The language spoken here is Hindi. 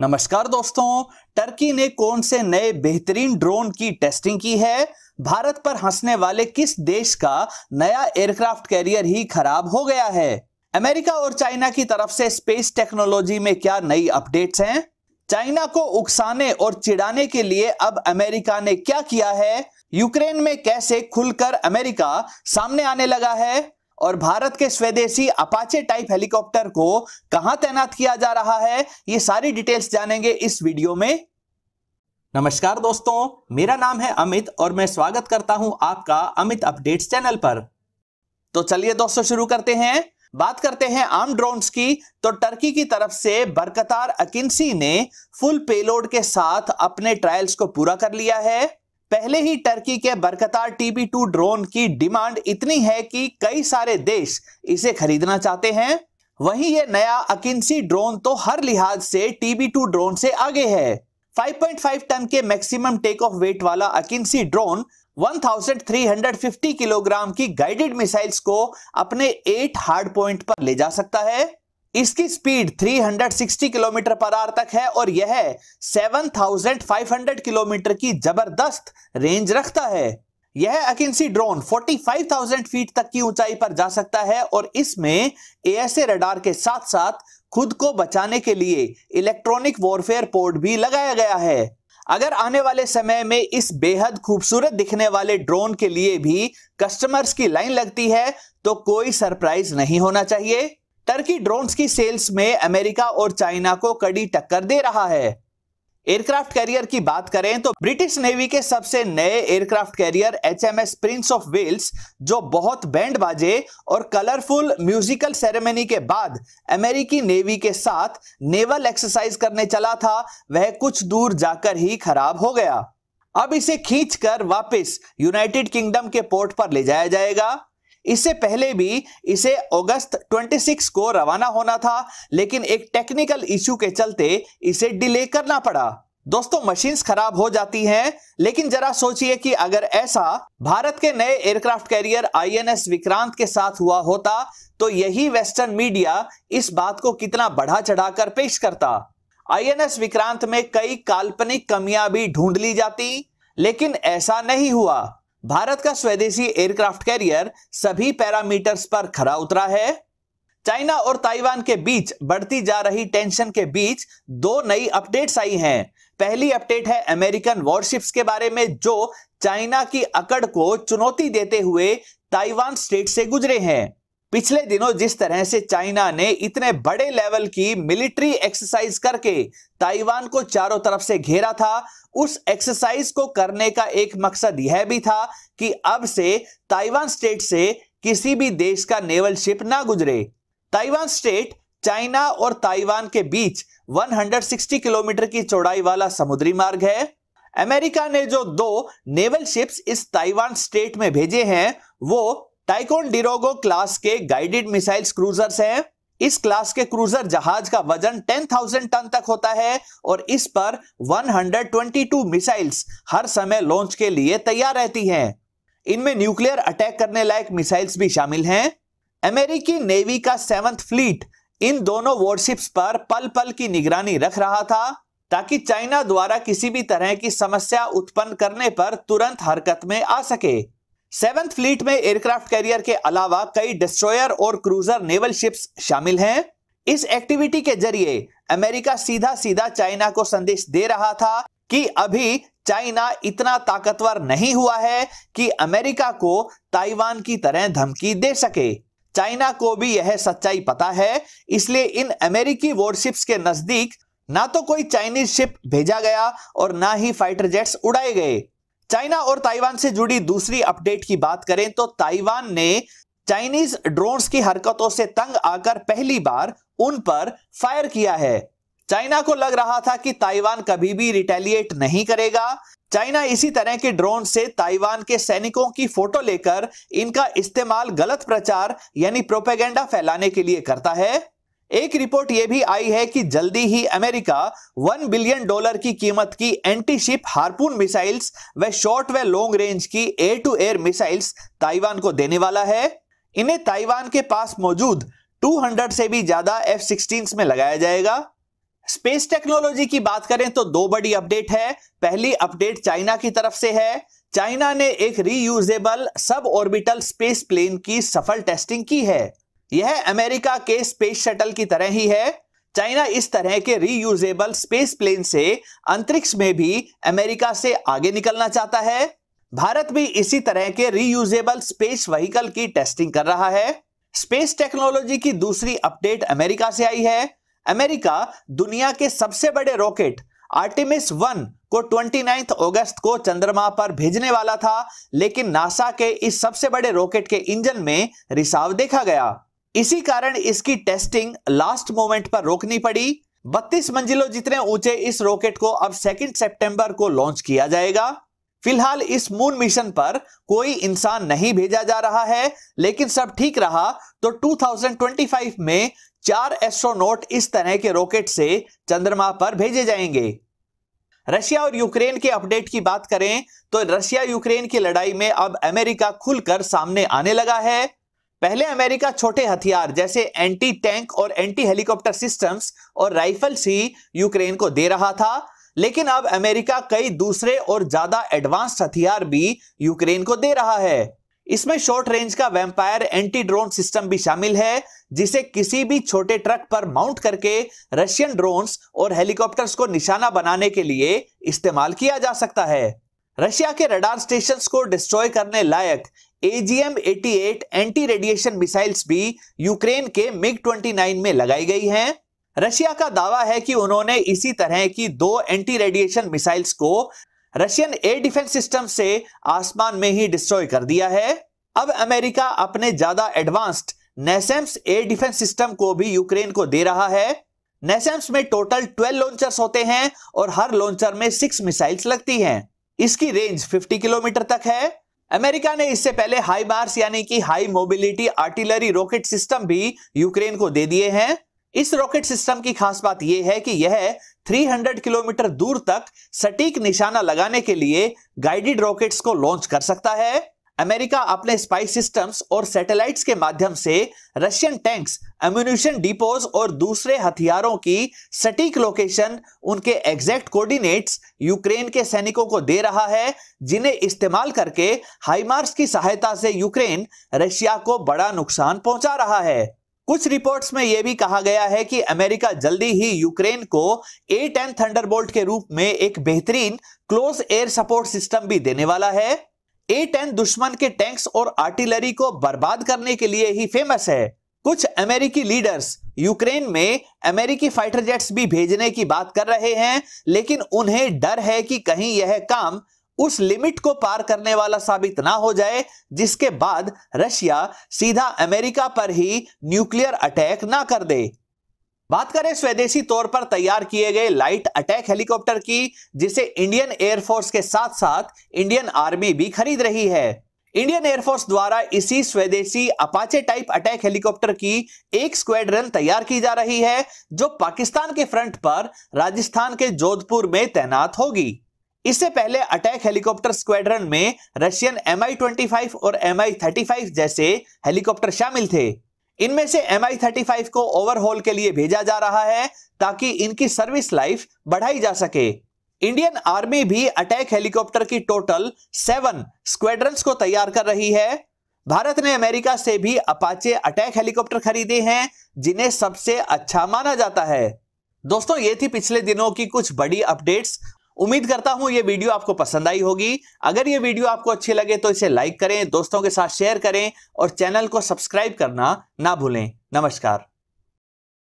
नमस्कार दोस्तों, टर्की ने कौन से नए बेहतरीन ड्रोन की टेस्टिंग की है? भारत पर हंसने वाले किस देश का नया एयरक्राफ्ट कैरियर ही खराब हो गया है? अमेरिका और चाइना की तरफ से स्पेस टेक्नोलॉजी में क्या नई अपडेट्स हैं? चाइना को उकसाने और चिढ़ाने के लिए अब अमेरिका ने क्या किया है? यूक्रेन में कैसे खुलकर अमेरिका सामने आने लगा है? और भारत के स्वदेशी अपाचे टाइप हेलीकॉप्टर को कहां तैनात किया जा रहा है, ये सारी डिटेल्स जानेंगे इस वीडियो में। नमस्कार दोस्तों, मेरा नाम है अमित और मैं स्वागत करता हूं आपका अमित अपडेट्स चैनल पर। तो चलिए दोस्तों शुरू करते हैं। बात करते हैं आर्म ड्रोन्स की। तो टर्की की तरफ से बरकतार अकिंसी ने फुल पेलोड के साथ अपने ट्रायल्स को पूरा कर लिया है। पहले ही टर्की के बरकतार TB2 ड्रोन की डिमांड इतनी है कि कई सारे देश इसे खरीदना चाहते हैं। वहीं ये नया अकिंसी ड्रोन तो हर लिहाज से TB2 ड्रोन से आगे है। 5.5 टन के मैक्सिमम टेक ऑफ वेट वाला अकिंसी ड्रोन 1350 किलोग्राम की गाइडेड मिसाइल्स को अपने 8 हार्ड पॉइंट पर ले जा सकता है। इसकी स्पीड 360 किलोमीटर पर आवर तक है और यह 7500 किलोमीटर की जबरदस्त रेंज रखता है। यह अकिंसी ड्रोन 45,000 फीट तक की ऊंचाई पर जा सकता है और इसमें ASA रडार के साथ साथ खुद को बचाने के लिए इलेक्ट्रॉनिक वॉरफेयर पोर्ट भी लगाया गया है। अगर आने वाले समय में इस बेहद खूबसूरत दिखने वाले ड्रोन के लिए भी कस्टमर्स की लाइन लगती है तो कोई सरप्राइज नहीं होना चाहिए। टर्की ड्रोन्स की सेल्स में अमेरिका और चाइना को कड़ी टक्कर दे रहा है। एयरक्राफ्ट कैरियर की बात करें तो ब्रिटिश नेवी के सबसे नए aircraft carrier HMS Prince of Wales, जो बहुत बैंड बाजे और कलरफुल म्यूजिकल सेरेमनी के बाद अमेरिकी नेवी के साथ नेवल एक्सरसाइज करने चला था, वह कुछ दूर जाकर ही खराब हो गया। अब इसे खींचकर वापस यूनाइटेड किंगडम के पोर्ट पर ले जाया जाएगा। इससे पहले भी इसे अगस्त 26 को रवाना होना था, लेकिन एक टेक्निकल इश्यू के चलते इसे डिले करना पड़ा। दोस्तों, मशीन्स खराब हो जाती हैं, लेकिन जरा सोचिए कि अगर ऐसा भारत के नए एयरक्राफ्ट कैरियर INS विक्रांत के साथ हुआ होता तो यही वेस्टर्न मीडिया इस बात को कितना बढ़ा चढ़ाकर पेश करता। INS विक्रांत में कई काल्पनिक कमियां भी ढूंढ ली जाती, लेकिन ऐसा नहीं हुआ। भारत का स्वदेशी एयरक्राफ्ट कैरियर सभी पैरामीटर्स पर खरा उतरा है। चाइना और ताइवान के बीच बढ़ती जा रही टेंशन के बीच दो नई अपडेट्स आई हैं। पहली अपडेट है अमेरिकन वॉरशिप्स के बारे में, जो चाइना की अकड़ को चुनौती देते हुए ताइवान स्ट्रेट से गुजरे हैं। पिछले दिनों जिस तरह से चाइना ने इतने बड़े लेवल की मिलिट्री एक्सरसाइज करके ताइवान को चारों तरफ से घेरा था, उस एक्सरसाइज को करने का एक मकसद यह भी था कि अब से ताइवान स्टेट से किसी भी देश का नेवल शिप ना गुजरे। ताइवान स्टेट चाइना और ताइवान के बीच 160 किलोमीटर की चौड़ाई वाला समुद्री मार्ग है। अमेरिका ने जो 2 नेवल शिप्स इस ताइवान स्टेट में भेजे हैं वो टाइकोंडिरोगो क्लास के गाइडेड मिसाइल्स क्रूजर्स हैं। इस क्लास के क्रूजर जहाज का वजन 10,000 टन तक होता है और इस पर 122 मिसाइल्स हर समय लॉन्च के लिए तैयार रहती हैं। इनमें न्यूक्लियर अटैक करने लायक मिसाइल्स भी शामिल हैं। अमेरिकी नेवी का 7th फ्लीट इन दोनों वॉरशिप्स पर पल पल की निगरानी रख रहा था, ताकि चाइना द्वारा किसी भी तरह की समस्या उत्पन्न करने पर तुरंत हरकत में आ सके। 7th फ्लीट में एयरक्राफ्ट कैरियर के अलावा कई डिस्ट्रॉयर और क्रूजर नेवल शिप्स शामिल हैं। इस एक्टिविटी के जरिए अमेरिका सीधा सीधा चाइना को संदेश दे रहा था कि अभी चाइना इतना ताकतवर नहीं हुआ है कि अमेरिका को ताइवान की तरह धमकी दे सके। चाइना को भी यह सच्चाई पता है, इसलिए इन अमेरिकी वॉरशिप्स के नजदीक ना तो कोई चाइनीज शिप भेजा गया और ना ही फाइटर जेट्स उड़ाए गए। चाइना और ताइवान से जुड़ी दूसरी अपडेट की बात करें तो ताइवान ने चाइनीज ड्रोन्स की हरकतों से तंग आकर पहली बार उन पर फायर किया है। चाइना को लग रहा था कि ताइवान कभी भी रिटेलिएट नहीं करेगा। चाइना इसी तरह के ड्रोन से ताइवान के सैनिकों की फोटो लेकर इनका इस्तेमाल गलत प्रचार यानी प्रोपेगेंडा फैलाने के लिए करता है। एक रिपोर्ट यह भी आई है कि जल्दी ही अमेरिका $1 बिलियन की कीमत की एंटी शिप हार्पून मिसाइल्स व शॉर्ट व लॉन्ग रेंज की air to air missiles Taiwan को देने वाला है। इन्हें ताइवान के पास मौजूद 200 से भी ज्यादा F-16s में लगाया जाएगा। स्पेस टेक्नोलॉजी की बात करें तो दो बड़ी अपडेट है। पहली अपडेट चाइना की तरफ से है। चाइना ने एक reusable sub orbital space plane की सफल टेस्टिंग की है। यह अमेरिका के स्पेस शटल की तरह ही है। चाइना इस तरह के रीयूजेबल स्पेस प्लेन से अंतरिक्ष में भी अमेरिका से आगे निकलना चाहता है। भारत भी इसी तरह के रीयूजेबल स्पेस व्हीकल की टेस्टिंग कर रहा है। स्पेस टेक्नोलॉजी की दूसरी अपडेट अमेरिका से आई है। अमेरिका दुनिया के सबसे बड़े रॉकेट आर्टेमिस 1 को 29 अगस्त को चंद्रमा पर भेजने वाला था, लेकिन नासा के इस सबसे बड़े रॉकेट के इंजन में रिसाव देखा गया। इसी कारण इसकी टेस्टिंग लास्ट मोमेंट पर रोकनी पड़ी। 32 मंजिलों जितने ऊंचे इस रॉकेट को अब 2 सितंबर को लॉन्च किया जाएगा। फिलहाल इस मून मिशन पर कोई इंसान नहीं भेजा जा रहा है, लेकिन सब ठीक रहा तो 2025 में 4 एस्ट्रोनॉट इस तरह के रॉकेट से चंद्रमा पर भेजे जाएंगे। रशिया और यूक्रेन के अपडेट की बात करें तो रशिया यूक्रेन की लड़ाई में अब अमेरिका खुलकर सामने आने लगा है। पहले अमेरिका छोटे हथियार जैसे एंटी टैंक और एंटी हेलीकॉप्टर सिस्टम्स और राइफल्स ही यूक्रेन को दे रहा था, लेकिन अब अमेरिका कई दूसरे और ज्यादा एडवांस्ड हथियार भी यूक्रेन को दे रहा है। इसमें शॉर्ट रेंज का वैम्पायर एंटी ड्रोन सिस्टम भी शामिल है, जिसे किसी भी छोटे ट्रक पर माउंट करके रशियन ड्रोन्स और हेलीकॉप्टर्स को निशाना बनाने के लिए इस्तेमाल किया जा सकता है। रशिया के रडार स्टेशंस को डिस्ट्रॉय करने लायक AGM-88 एंटी रेडिएशन मिसाइल्स भी यूक्रेन के MiG-29 में लगाई गई हैं। रशिया का दावा है कि उन्होंने इसी तरह की 2 एंटी रेडिएशन मिसाइल्स को रशियन एयर डिफेंस सिस्टम से आसमान में ही डिस्ट्रॉय कर दिया है। अब अमेरिका अपने ज्यादा advanced NASAMS air defence system को भी यूक्रेन को दे रहा है। NASAMS में टोटल 12 लॉन्चर्स होते हैं और हर लॉन्चर में 6 मिसाइल्स लगती हैं। इसकी रेंज 50 किलोमीटर तक है। अमेरिका ने इससे पहले हाईमार्स यानी कि high mobility artillery rocket system भी यूक्रेन को दे दिए हैं। इस रॉकेट सिस्टम की खास बात यह है कि यह 300 किलोमीटर दूर तक सटीक निशाना लगाने के लिए गाइडेड रॉकेट्स को लॉन्च कर सकता है। अमेरिका अपने स्पाई सिस्टम्स और सैटेलाइट्स के माध्यम से रशियन टैंक्स, एम्यूनिशन डिपोज और दूसरे हथियारों की सटीक लोकेशन, उनके एग्जैक्ट कोऑर्डिनेट्स यूक्रेन के सैनिकों को दे रहा है, जिन्हें इस्तेमाल करके हाइमार्स की सहायता से यूक्रेन रशिया को बड़ा नुकसान पहुंचा रहा है। कुछ रिपोर्ट्स में यह भी कहा गया है कि अमेरिका जल्दी ही यूक्रेन को A-10 थंडरबोल्ट के रूप में एक बेहतरीन क्लोज एयर सपोर्ट सिस्टम भी देने वाला है। A-10 दुश्मन के टैंक्स और आर्टिलरी को बर्बाद करने के लिए ही फेमस है। कुछ अमेरिकी लीडर्स यूक्रेन में अमेरिकी फाइटर जेट्स भी भेजने की बात कर रहे हैं, लेकिन उन्हें डर है कि कहीं यह काम उस लिमिट को पार करने वाला साबित ना हो जाए, जिसके बाद रशिया सीधा अमेरिका पर ही न्यूक्लियर अटैक ना कर दे। बात करें स्वदेशी तौर पर तैयार किए गए लाइट अटैक हेलीकॉप्टर की, जिसे इंडियन एयरफोर्स के साथ साथ इंडियन आर्मी भी खरीद रही है। इंडियन एयरफोर्स द्वारा इसी स्वदेशी अपाचे टाइप अटैक हेलीकॉप्टर की एक स्क्वाड्रन तैयार की जा रही है, जो पाकिस्तान के फ्रंट पर राजस्थान के जोधपुर में तैनात होगी। इससे पहले अटैक हेलीकॉप्टर स्क्वाड्रन में रशियन Mi-25 और Mi-35 जैसे हेलीकॉप्टर शामिल थे। इनमें से Mi-35 को ओवरहॉल के लिए भेजा जा रहा है ताकि इनकी सर्विस लाइफ बढ़ाई जा सके। इंडियन आर्मी भी अटैक हेलीकॉप्टर की टोटल 7 स्क्वाड्रन्स को तैयार कर रही है। भारत ने अमेरिका से भी अपाचे अटैक हेलीकॉप्टर खरीदे हैं, जिन्हें सबसे अच्छा माना जाता है। दोस्तों, ये थी पिछले दिनों की कुछ बड़ी अपडेट्स। उम्मीद करता हूं ये वीडियो आपको पसंद आई होगी। अगर ये वीडियो आपको अच्छी लगे तो इसे लाइक करें, दोस्तों के साथ शेयर करें और चैनल को सब्सक्राइब करना ना भूलें। नमस्कार।